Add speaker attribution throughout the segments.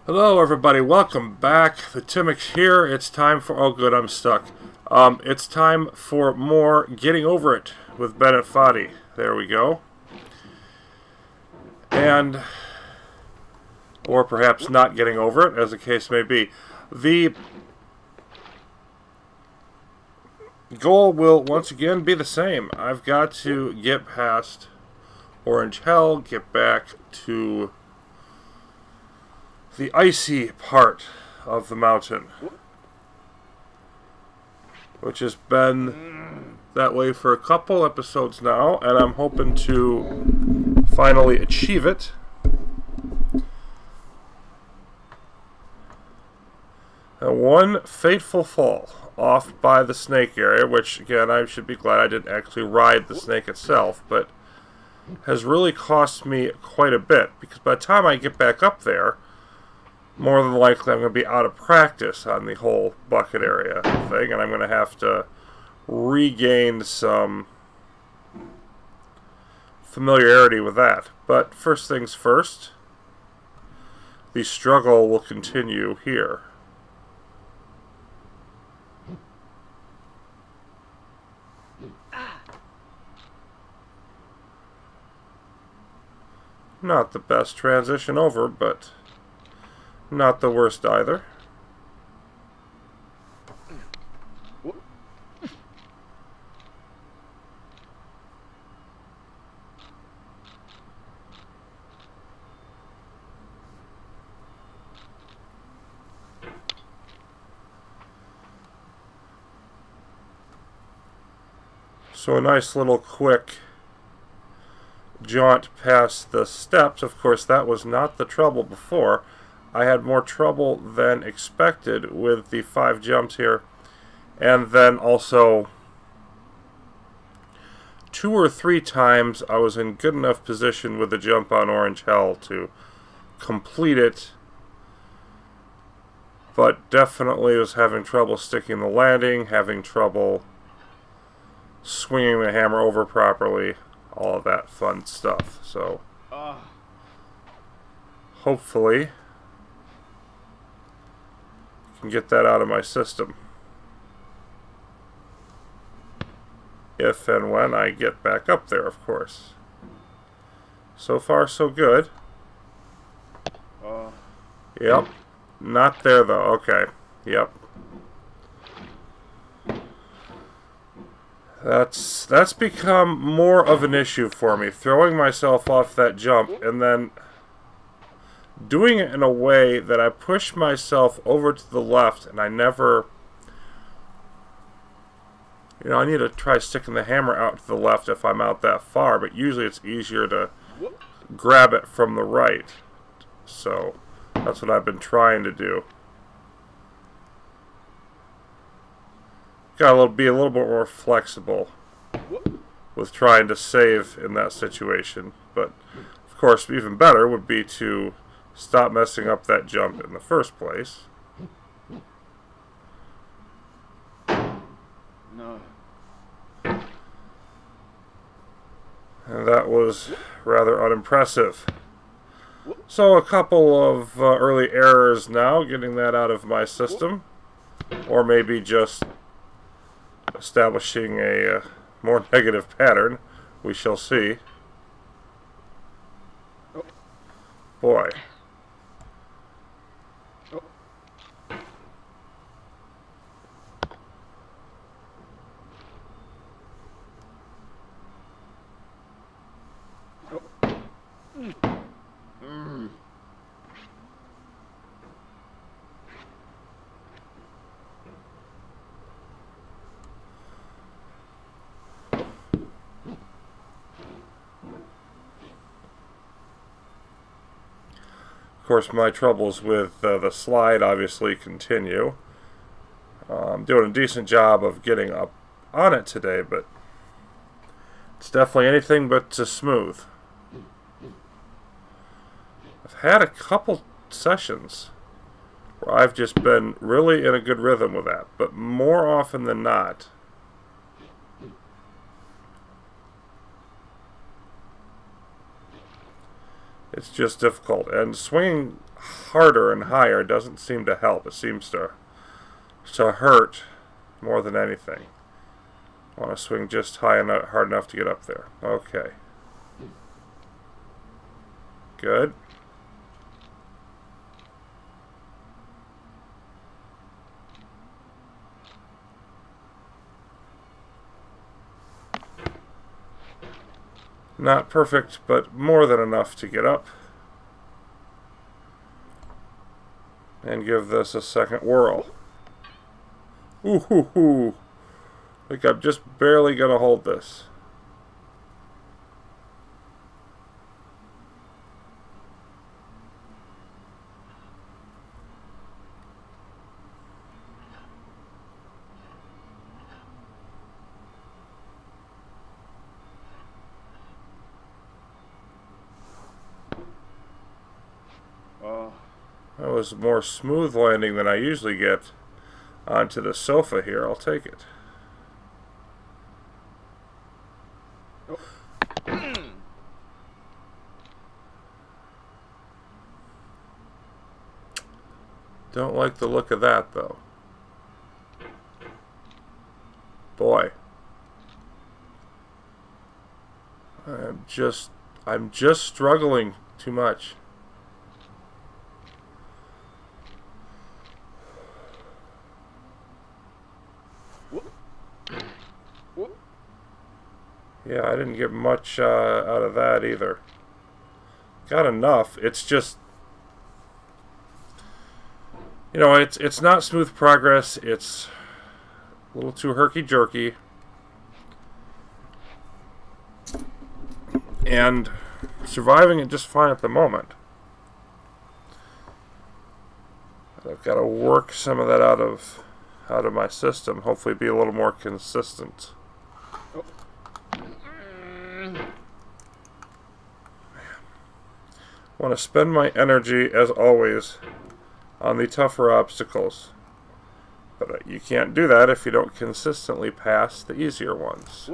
Speaker 1: Hello, everybody. Welcome back. The Timix here. It's time for. Oh, good. I'm stuck. It's time for more Getting Over It with Bennett Foddy. There we go. And, or perhaps not getting over it, as the case may be. The goal will once again be the same. I've got to get past Orange Hell, get back to the icy part of the mountain, which has been that way for a couple episodes now, and I'm hoping to finally achieve it. And one fateful fall off by the snake area, which again I should be glad I didn't actually ride the snake itself, but has really cost me quite a bit, because by the time I get back up there, more than likely I'm going to be out of practice on the whole bucket area thing, and I'm going to have to regain some familiarity with that. But first things first, the struggle will continue here. Not the best transition over, but not the worst either. So a nice little quick jaunt past the steps. Of course, that was not the trouble before. I had more trouble than expected with the 5 jumps here, and then also 2 or 3 times I was in good enough position with the jump on Orange Hell to complete it, but definitely was having trouble sticking the landing, having trouble swinging the hammer over properly, all of that fun stuff. So hopefully can get that out of my system if and when I get back up there, of course. So far so good. Yep, not there though. Okay, yep, that's become more of an issue for me, throwing myself off that jump and then doing it in a way that I push myself over to the left, and I never, I need to try sticking the hammer out to the left if I'm out that far, but usually it's easier to grab it from the right. So that's what I've been trying to do. Gotta be a little bit more flexible with trying to save in that situation, but of course even better would be to stop messing up that jump in the first place.
Speaker 2: No.
Speaker 1: And that was rather unimpressive. So a couple of early errors now, getting that out of my system. Or maybe just establishing a more negative pattern. We shall see. Boy. Of course, my troubles with the slide obviously continue. I'm doing a decent job of getting up on it today, but it's definitely anything but smooth. I've had a couple sessions where I've just been really in a good rhythm with that, but more often than not, It's just difficult. And swinging harder and higher doesn't seem to help. It seems to hurt more than anything. I want to swing just high enough, hard enough to get up there. Okay. Good. Not perfect, but more than enough to get up. And give this a second whirl. Ooh hoo hoo. I think I'm just barely going to hold this. That was more smooth landing than I usually get onto the sofa here. I'll take it. Don't like the look of that, though. Boy. I'm just struggling too much. Yeah, I didn't get much out of that either. Got enough. It's just, you know, it's not smooth progress. It's a little too herky-jerky. And surviving it just fine at the moment. I've got to work some of that out of my system. Hopefully be a little more consistent. I want to spend my energy, as always, on the tougher obstacles. But you can't do that if you don't consistently pass the easier ones.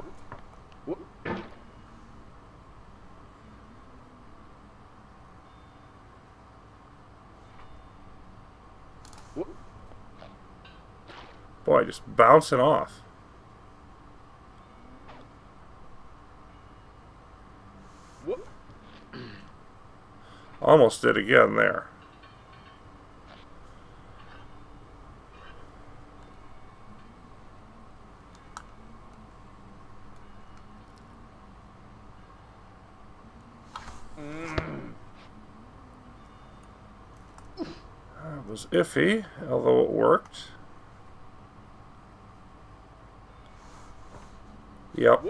Speaker 1: Boy, just bouncing off. Almost did again there. That was iffy, although it worked. Yep.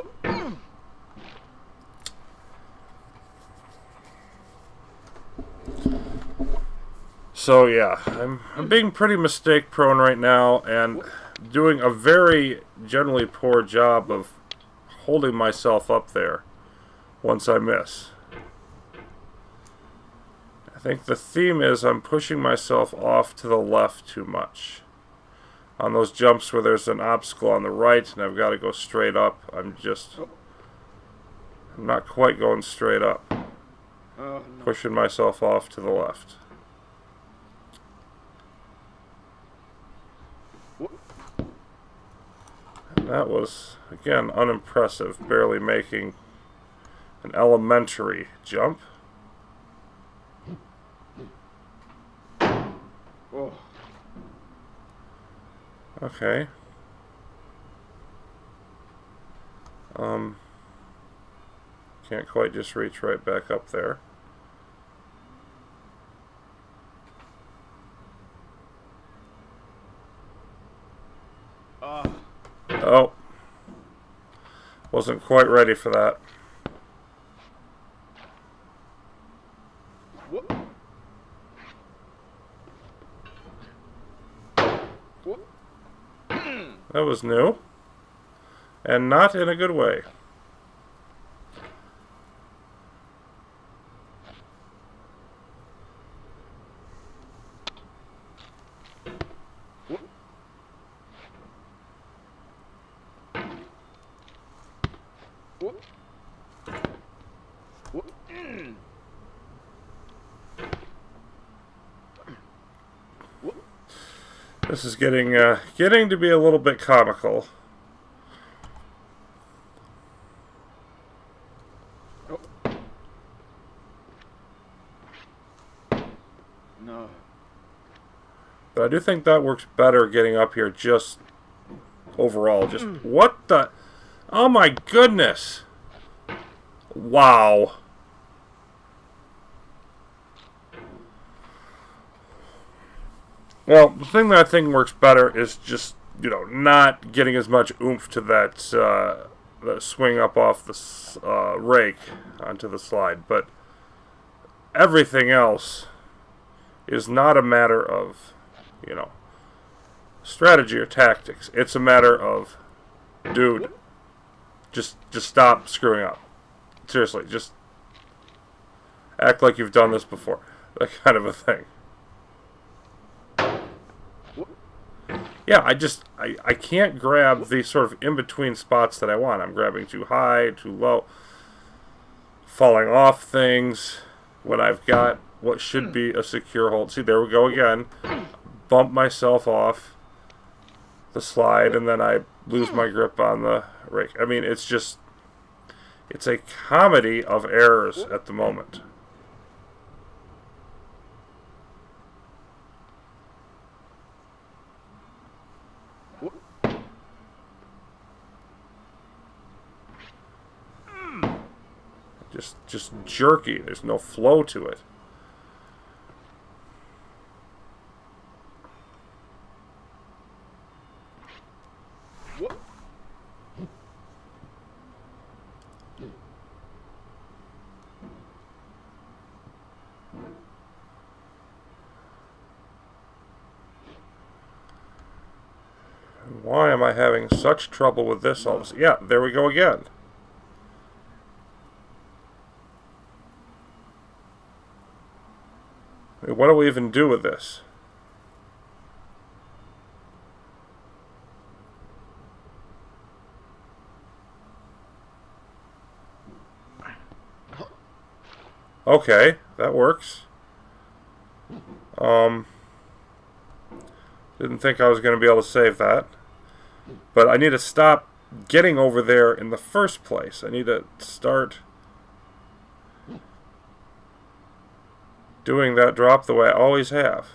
Speaker 1: So yeah, I'm being pretty mistake prone right now and doing a very generally poor job of holding myself up there once I miss. I think the theme is I'm pushing myself off to the left too much. On those jumps where there's an obstacle on the right and I've got to go straight up, I'm not quite going straight up. Pushing myself off to the left. And that was, again, unimpressive, barely making an elementary jump. Okay. Can't quite just reach right back up there. Oh. Wasn't quite ready for that. That was new. And not in a good way. This is getting to be a little bit comical.
Speaker 2: No.
Speaker 1: But I do think that works better getting up here just overall. Just what the... Oh my goodness! Wow. Well, the thing that I think works better is just, you know, not getting as much oomph to that, that swing up off the rake onto the slide. But everything else is not a matter of, you know, strategy or tactics. It's a matter of, dude, just stop screwing up. Seriously, just act like you've done this before. That kind of a thing. Yeah, I can't grab the sort of in-between spots that I want. I'm grabbing too high, too low, falling off things when I've got what should be a secure hold. See, there we go again. Bump myself off the slide, and then I lose my grip on the rake. I mean, it's just... It's a comedy of errors at the moment. Just jerky. There's no flow to it. Why am I having such trouble with this all of a sudden? Yeah, there we go again. I mean, what do we even do with this? Okay, that works. Didn't think I was going to be able to save that. But I need to stop getting over there in the first place. I need to start doing that drop the way I always have.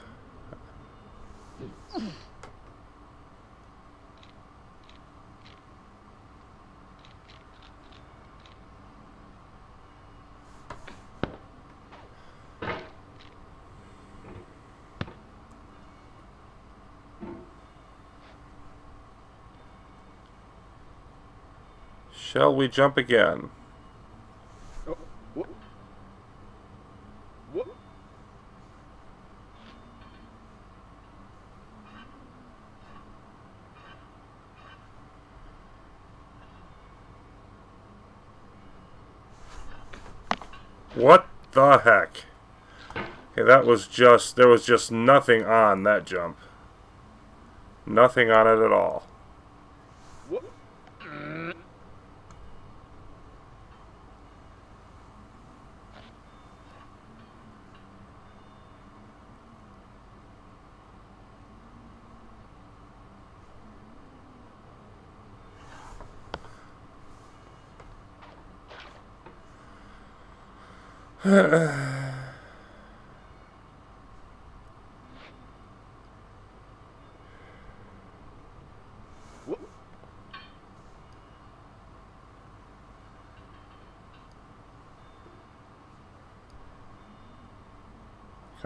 Speaker 1: Shall we jump again?
Speaker 2: Oh, whoop. Whoop.
Speaker 1: What the heck? Okay, that was just... There was just nothing on that jump. Nothing on it at all.
Speaker 2: Whoop.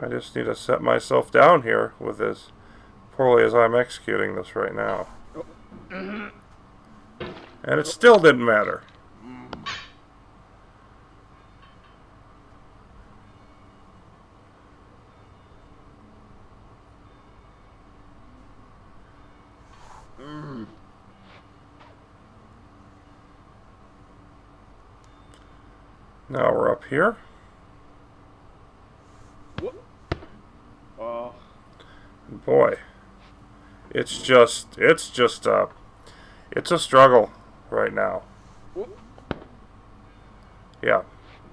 Speaker 1: I just need to set myself down here with as poorly as I'm executing this right now. And it still didn't matter. Now we're up here. Boy, it's a struggle right now. Yeah,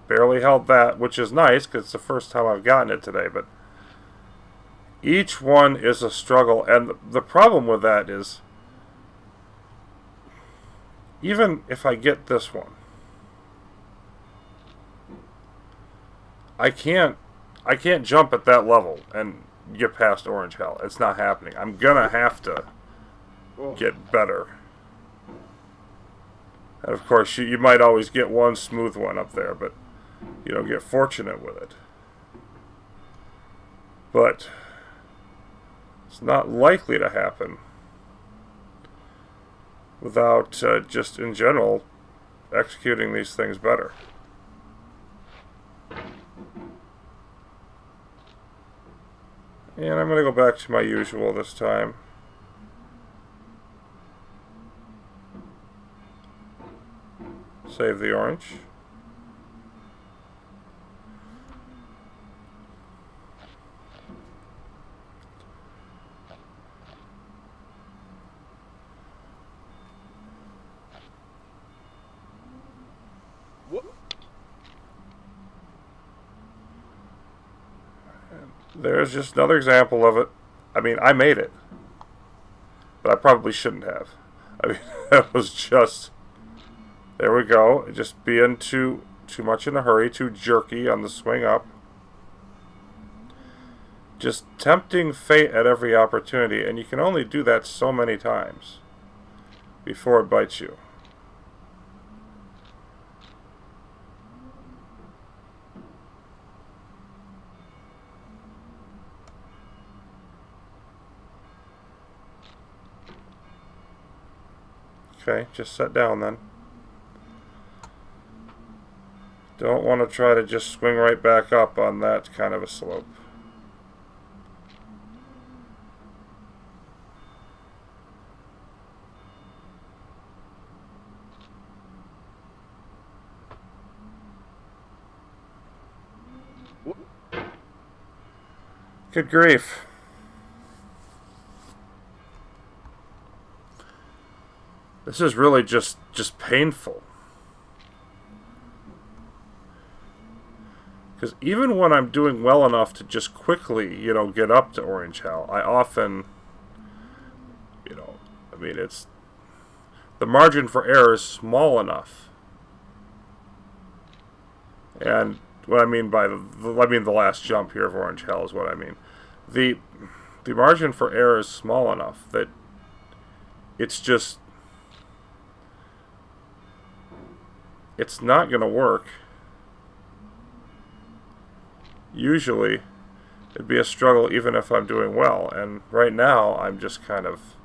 Speaker 1: barely held that, which is nice because it's the first time I've gotten it today, but Each one is a struggle, and the problem with that is, even if I get this one, I can't jump at that level and get past Orange Hell. It's not happening. I'm gonna have to get better. And of course, you might always get one smooth one up there, but you don't get fortunate with it. But it's not likely to happen without just in general executing these things better. And I'm going to go back to my usual this time. Save the orange. There's just another example of it. I mean, I made it, but I probably shouldn't have. I mean, that was just... There we go. Just being too much in a hurry, too jerky on the swing up. Just tempting fate at every opportunity, and you can only do that so many times before it bites you. Okay, just set down then. Don't want to try to just swing right back up on that kind of a slope. Good grief. This is really just painful. Because even when I'm doing well enough to just quickly, get up to Orange Hell, I often, I mean, it's... The margin for error is small enough. And what I mean by the last jump here of Orange Hell is what I mean. The margin for error is small enough that it's just... It's not going to work. Usually, it'd be a struggle even if I'm doing well. And right now, I'm just kind of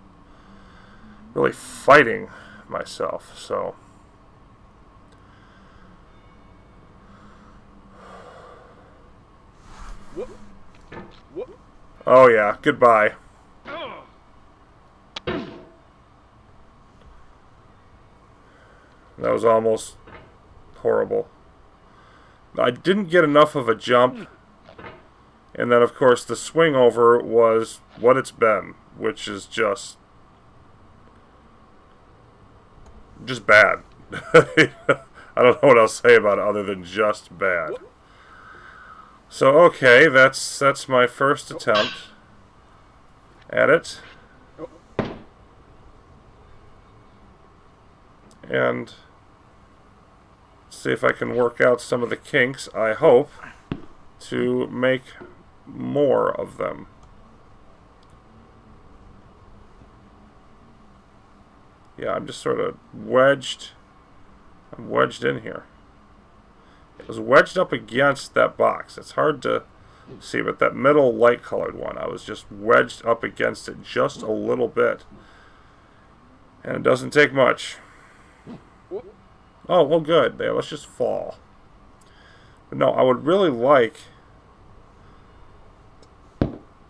Speaker 1: really fighting myself. So, oh yeah, goodbye. That was almost horrible. I didn't get enough of a jump, and then of course the swing over was what it's been, which is just bad. I don't know what else to say about it other than just bad. So okay, that's my first attempt at it, and see if I can work out some of the kinks, I hope, to make more of them. Yeah, I'm just sort of wedged. I'm wedged in here. It was wedged up against that box. It's hard to see, but that middle light-colored one, I was just wedged up against it just a little bit. And it doesn't take much. Oh, well, good. There, let's just fall. But no, I would really like,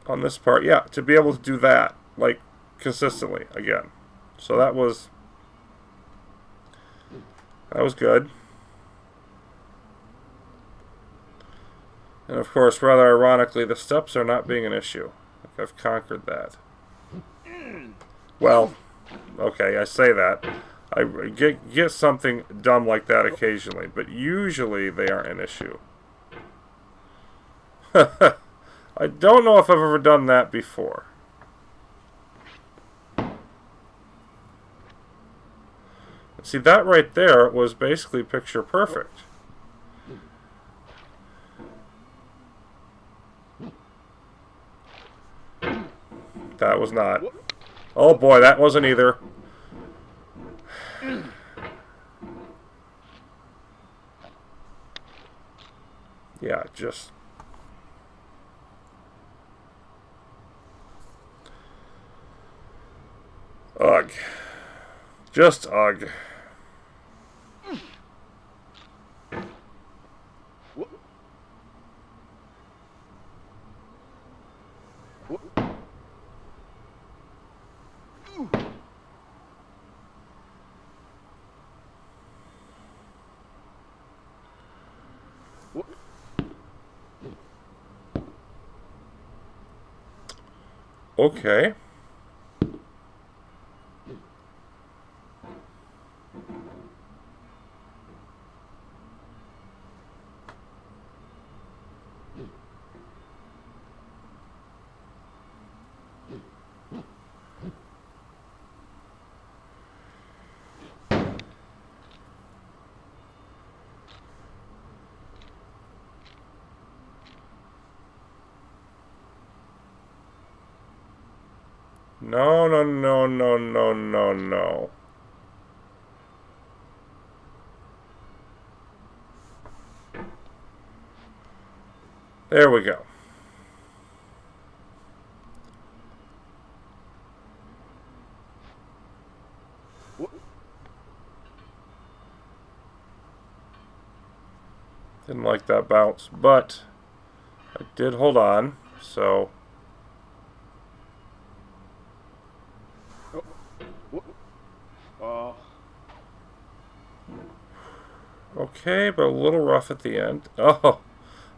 Speaker 1: on this part, yeah, to be able to do that, like, consistently, again. So that was good. And of course, rather ironically, the steps are not being an issue. Like, I've conquered that. Well, okay, I say that. I get something dumb like that occasionally, but usually they aren't an issue. I I don't know if I've ever done that before. See, that right there was basically picture perfect. That was not. Oh boy, that wasn't either. Yeah, just... ugh. Just ugh. Okay. No, no, no, no, no, no, no. There we go. Didn't like that bounce, but I did hold on, so... okay, but a little rough at the end. Oh,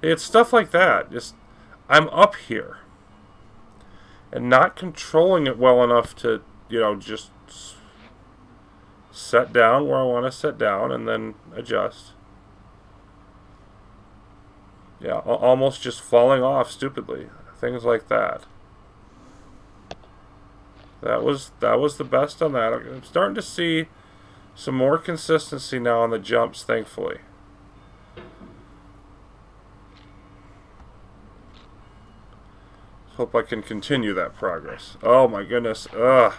Speaker 1: it's stuff like that. Just, I'm up here and not controlling it well enough to, you know, just set down where I want to set down and then adjust. Yeah, almost just falling off stupidly. Things like that. That was the best on that. I'm starting to see some more consistency now on the jumps, thankfully. Hope I can continue that progress. Oh my goodness. Ugh.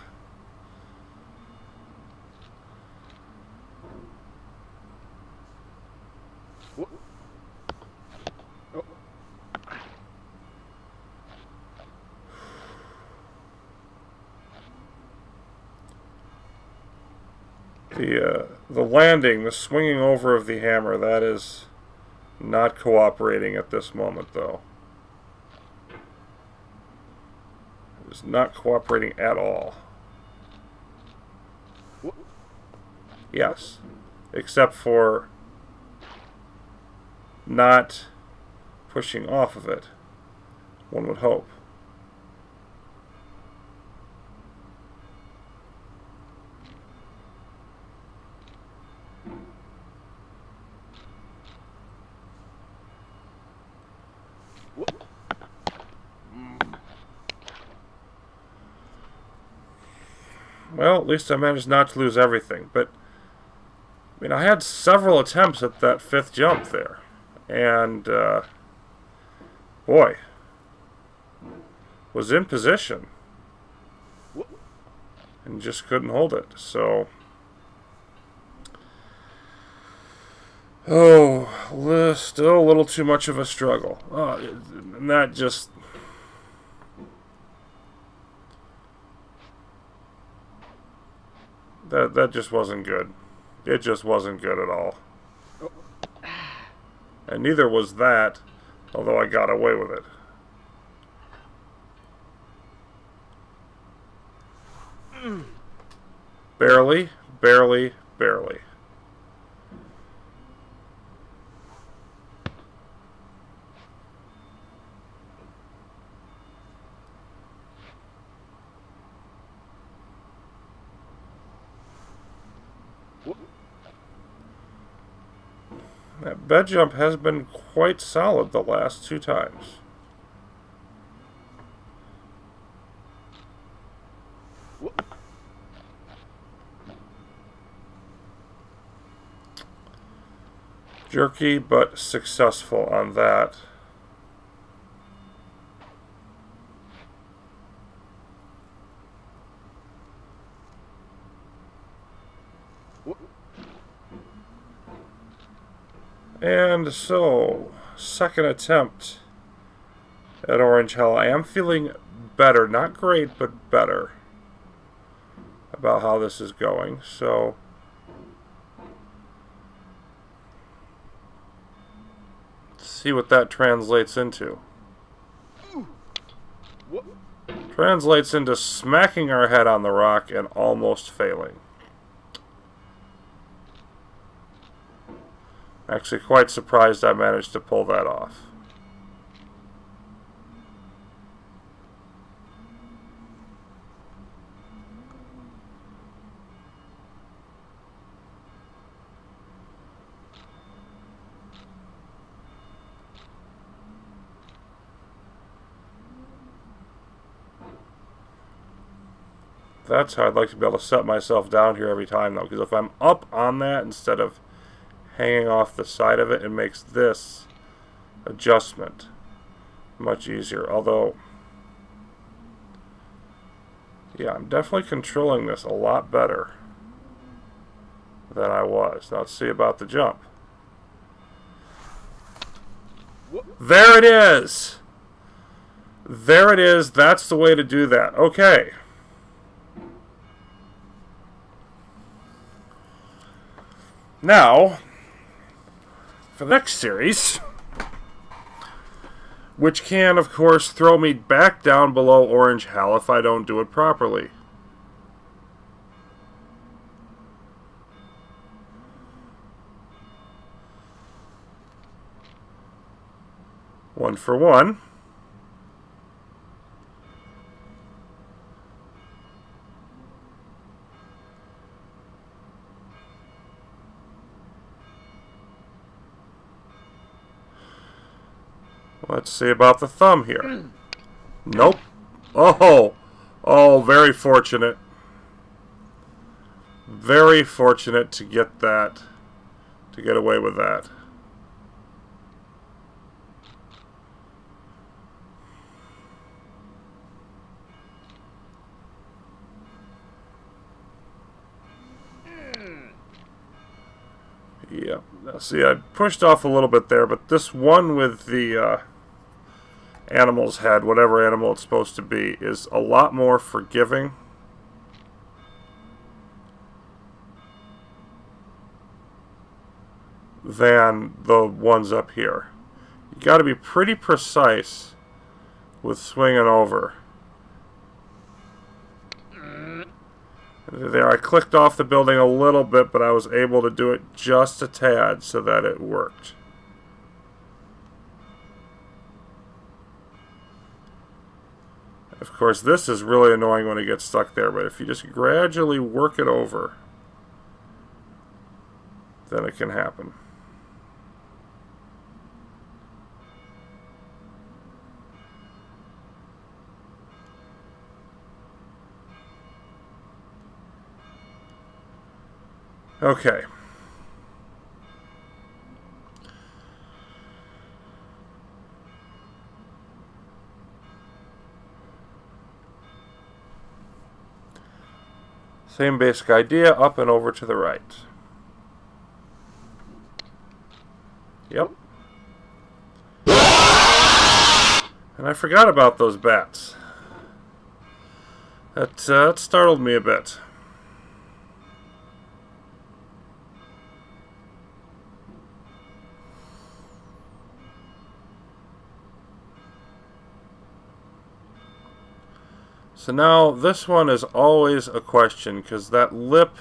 Speaker 1: The landing, the swinging over of the hammer, that is not cooperating at this moment, though. It's not cooperating at all. Yes, except for not pushing off of it, one would hope. Well, at least I managed not to lose everything, but I mean, I had several attempts at that fifth jump there, and boy, was in position and just couldn't hold it. So, oh, still a little too much of a struggle. And that just... That just wasn't good. It just wasn't good at all. And neither was that, although I got away with it. Barely, barely, barely. That bed jump has been quite solid the last two times. Jerky, but successful on that. And so, second attempt at Orange Hell. I am feeling better. Not great, but better about how this is going. So, let's see what that translates into. Translates into smacking our head on the rock and almost failing. Actually, quite surprised I managed to pull that off. That's how I'd like to be able to set myself down here every time, though, because if I'm up on that instead of hanging off the side of it, it makes this adjustment much easier. Although, yeah, I'm definitely controlling this a lot better than I was. Now let's see about the jump. There it is! There it is. That's the way to do that. Okay. Now, for the next series, which can, of course, throw me back down below Orange Hell if I don't do it properly. One for one. Let's see about the thumb here. Nope. Oh, very fortunate. Very fortunate to get that, to get away with that. Yeah. Now, see, I pushed off a little bit there, but this one with the animal's head, whatever animal it's supposed to be, is a lot more forgiving. Than the ones up here. You got to be pretty precise with swinging over. There, I clicked off the building a little bit, but I was able to do it just a tad so that it worked. Of course, this is really annoying when it gets stuck there, but if you just gradually work it over, then it can happen. Okay. Same basic idea, up and over to the right. Yep. And I forgot about those bats. That startled me a bit. So now this one is always a question, because that lip,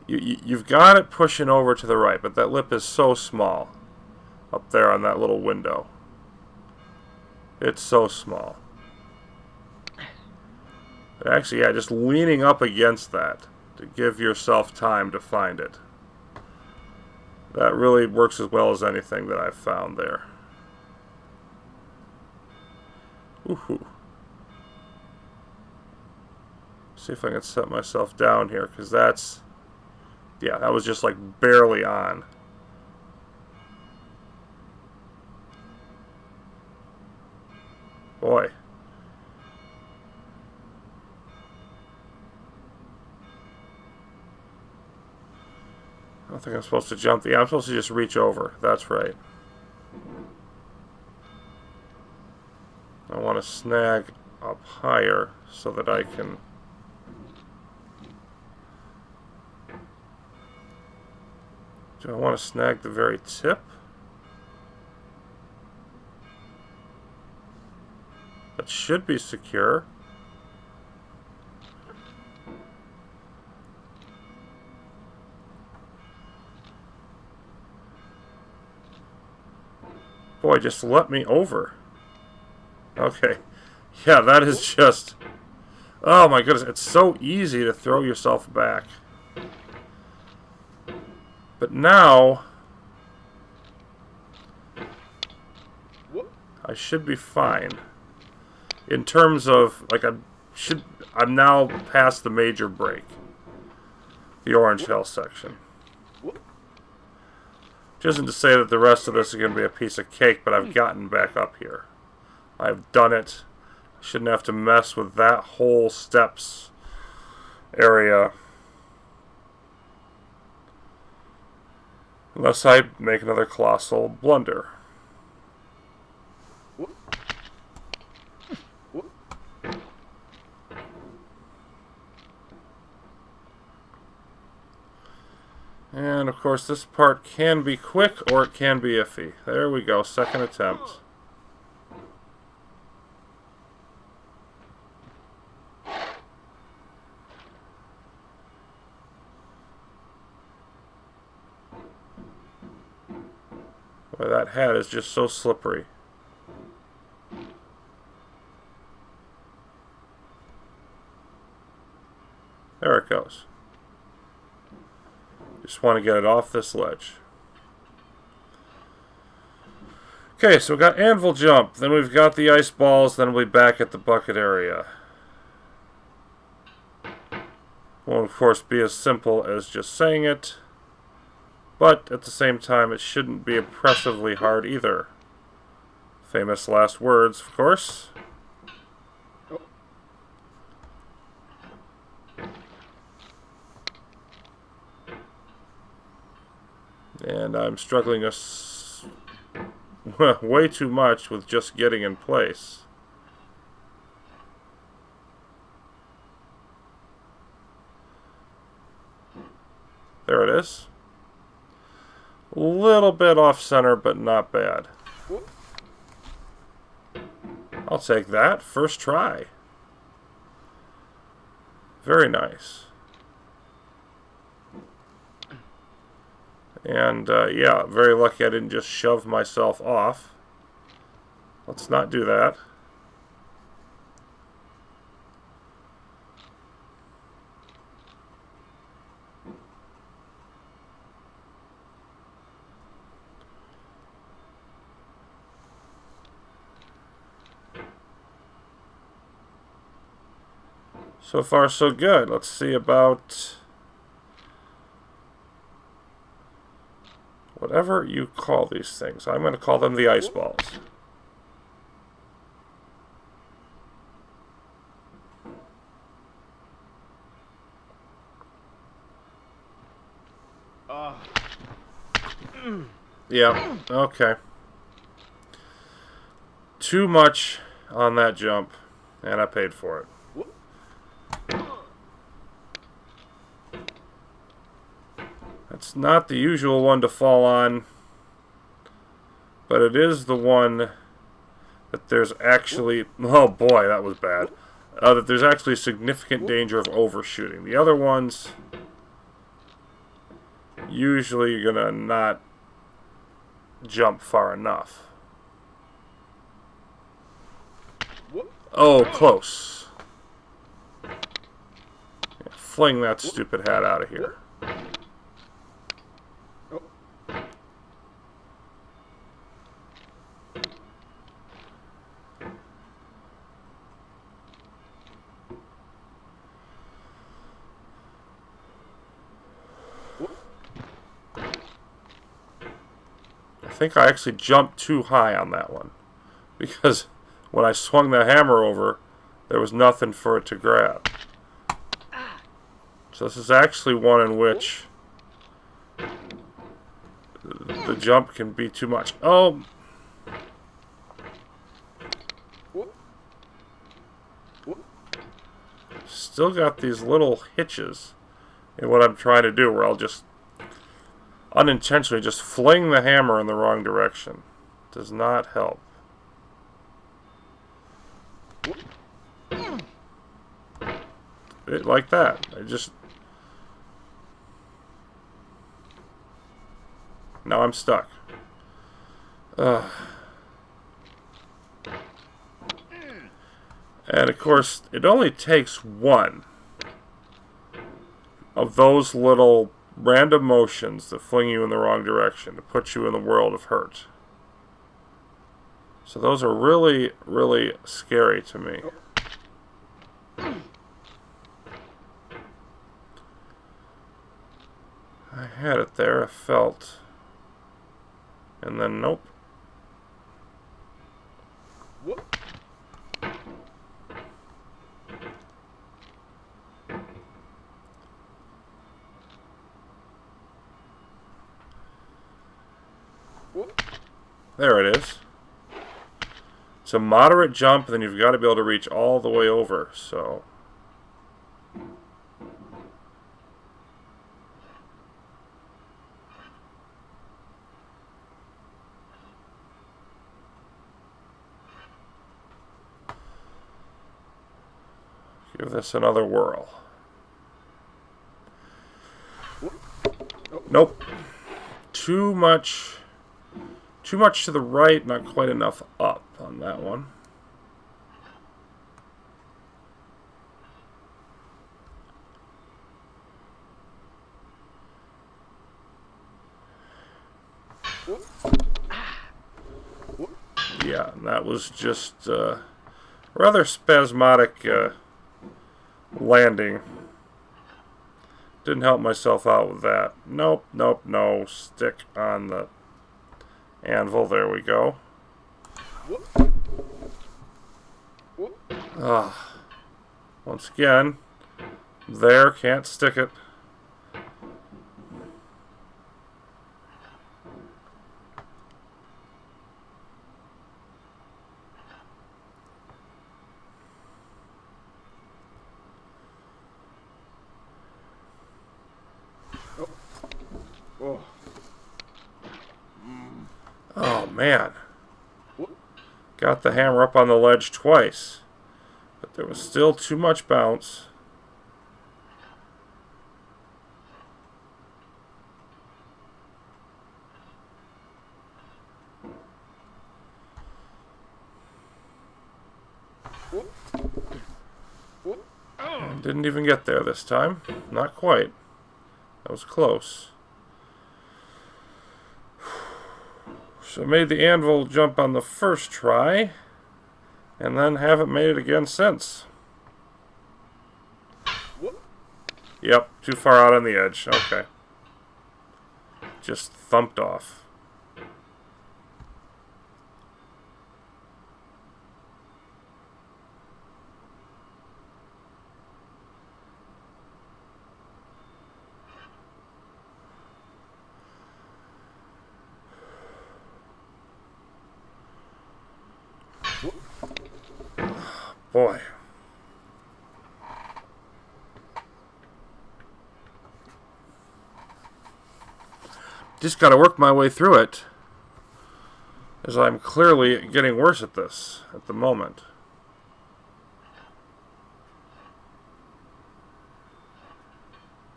Speaker 1: you've got it pushing over to the right, but that lip is so small up there on that little window. It's so small. Actually, yeah, just leaning up against that to give yourself time to find it. That really works as well as anything that I've found there. Woohoo. See if I can set myself down here, because that's, yeah, that was just like barely on. Boy. I don't think I'm supposed to jump. Yeah, I'm supposed to just reach over. That's right. I want to snag up higher so that I can... Do I want to snag the very tip? That should be secure. Boy, just let me over. Okay. Yeah, that is just... Oh my goodness, it's so easy to throw yourself back. But now... I should be fine. In terms of, like, I'm now past the major break. The orange hill section. Which isn't to say that the rest of this is going to be a piece of cake, but I've gotten back up here. I've done it. I shouldn't have to mess with that whole steps area. Unless I make another colossal blunder. And of course this part can be quick or it can be iffy. There we go, second attempt. Boy, that hat is just so slippery. There it goes. Just want to get it off this ledge. Okay, so we've got anvil jump, then we've got the ice balls, then we'll be back at the bucket area. Won't, of course, be as simple as just saying it, but at the same time, it shouldn't be oppressively hard either. Famous last words, of course. And I'm struggling way too much with just getting in place. There it is. A little bit off center, but not bad. I'll take that. First try. Very nice. And, yeah, very lucky I didn't just shove myself off. Let's not do that. So far, so good. Let's see about... whatever you call these things. I'm going to call them the ice balls. Yeah, okay. Too much on that jump, and I paid for it. It's not the usual one to fall on, but it is the one that there's actually... Oh boy, that was bad. That there's actually significant danger of overshooting. The other ones, usually you're going to not jump far enough. Oh, close. Yeah, fling that stupid hat out of here. I think I actually jumped too high on that one, because when I swung the hammer over, there was nothing for it to grab. So this is actually one in which the jump can be too much. Oh! Still got these little hitches in what I'm trying to do, where I'll just unintentionally just fling the hammer in the wrong direction. Does not help. Like that. Now I'm stuck. And of course, it only takes one of those little random motions that fling you in the wrong direction to put you in the world of hurt. So those are really, really scary to me. I had it there, I felt. And then nope. There it is. It's a moderate jump, and then you've got to be able to reach all the way over, so... Give this another whirl. Nope. Too much to the right, not quite enough up on that one. Yeah, and that was just rather spasmodic landing. Didn't help myself out with that. Nope, nope, no. Stick on the anvil. There we go. Once again, there, can't stick it. Oh man, got the hammer up on the ledge twice, but there was still too much bounce. And didn't even get there this time. Not quite. That was close. So I made the anvil jump on the first try, and then haven't made it again since. Yep, too far out on the edge. Okay. Just thumped off. Boy. Just got to work my way through it, as I'm clearly getting worse at this at the moment.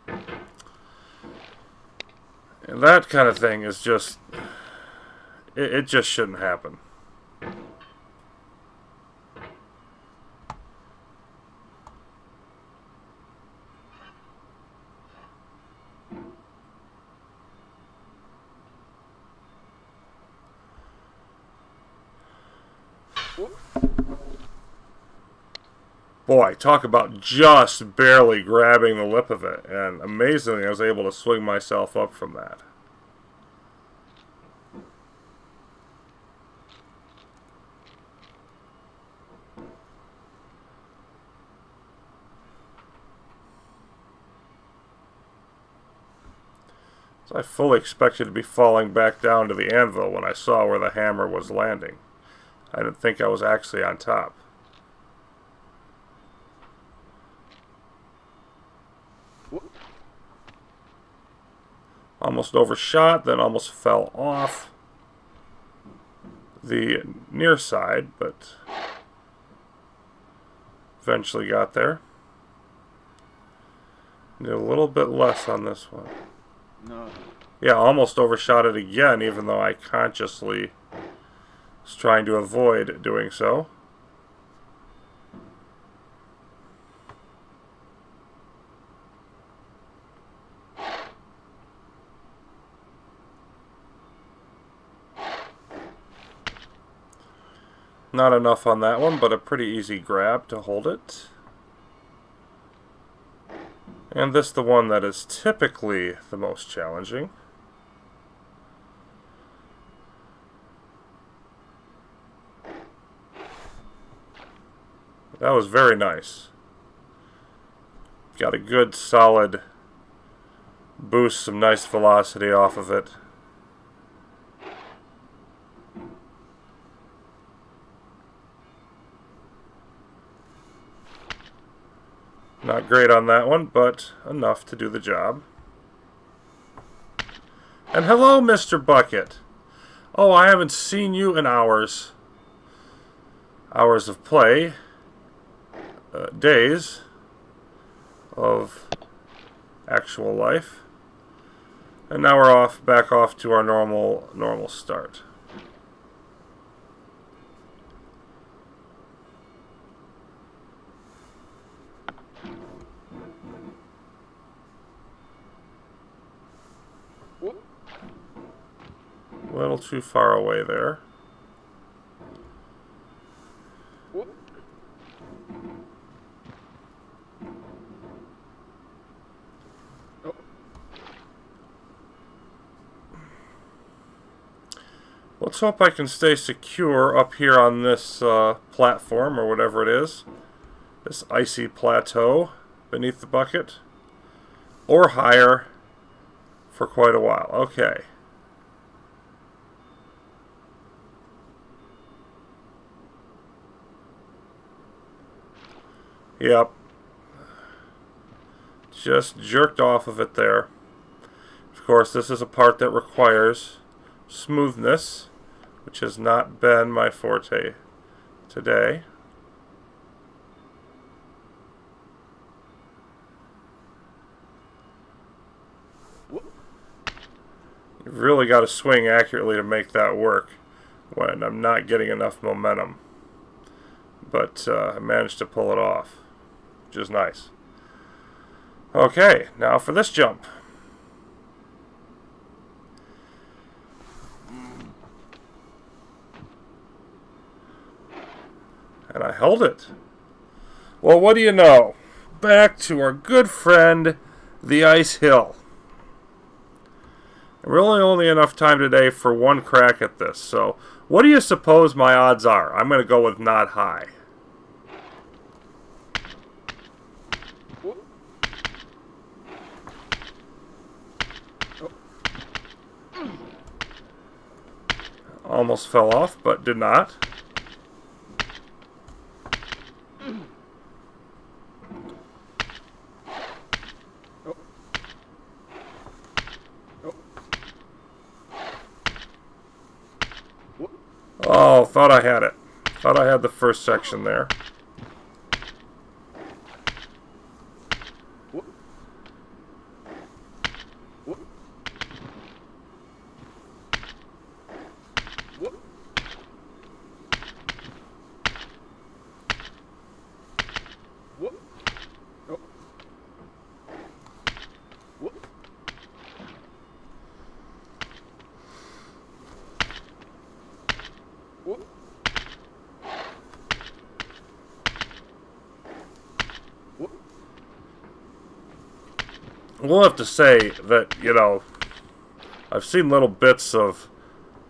Speaker 1: And that kind of thing is just... It just shouldn't happen. Boy, talk about just barely grabbing the lip of it, and amazingly I was able to swing myself up from that. So I fully expected to be falling back down to the anvil when I saw where the hammer was landing. I didn't think I was actually on top. Almost overshot, then almost fell off the near side, but eventually got there. Did a little bit less on this one.
Speaker 2: No.
Speaker 1: Yeah, almost overshot it again, even though I consciously was trying to avoid doing so. Not enough on that one, but a pretty easy grab to hold it. And this the one that is typically the most challenging. That was very nice. Got a good solid boost, some nice velocity off of it. Not great on that one, but enough to do the job. And hello, Mr. Bucket. Oh, I haven't seen you in hours. Hours of play. Days of actual life. And now we're back off to our normal start. A little too far away there. Let's hope I can stay secure up here on this platform, or whatever it is. This icy plateau beneath the bucket. Or higher for quite a while. Okay. Yep. Just jerked off of it there. Of course, this is a part that requires smoothness, which has not been my forte today. You've really got to swing accurately to make that work when I'm not getting enough momentum. But I managed to pull it off, which is nice. Okay, now for this jump. And I held it. Well, what do you know? Back to our good friend, the ice hill. Really only enough time today for one crack at this. So, what do you suppose my odds are? I'm going to go with not high. Almost fell off, but did not. Oh, thought I had it. Thought I had the first section there. We'll have to say that, you know, I've seen little bits of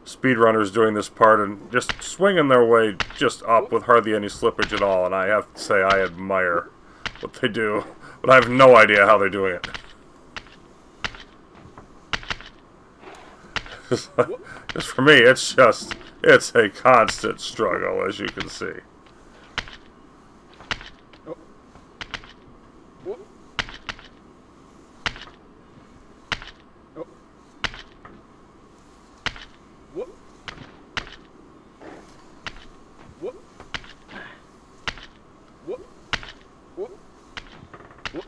Speaker 1: speedrunners doing this part and just swinging their way just up with hardly any slippage at all, and I have to say I admire what they do, but I have no idea how they're doing it. Just for me, it's a constant struggle, as you can see.
Speaker 2: Oh. Whoop. Oh. Whoop. Whoop. Whoop. Whoop. Whoop.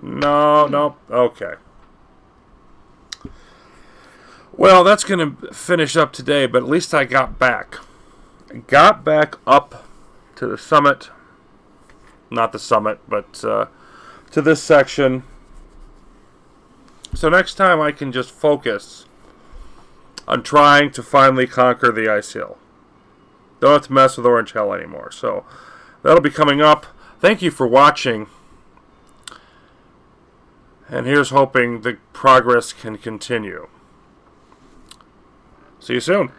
Speaker 1: No, okay. Well, that's going to finish up today, but at least I got back. I got back up to the summit. Not the summit, but to this section. So next time I can just focus on trying to finally conquer the ice hill. Don't have to mess with Orange Hell anymore. So that'll be coming up. Thank you for watching. And here's hoping the progress can continue. See you soon.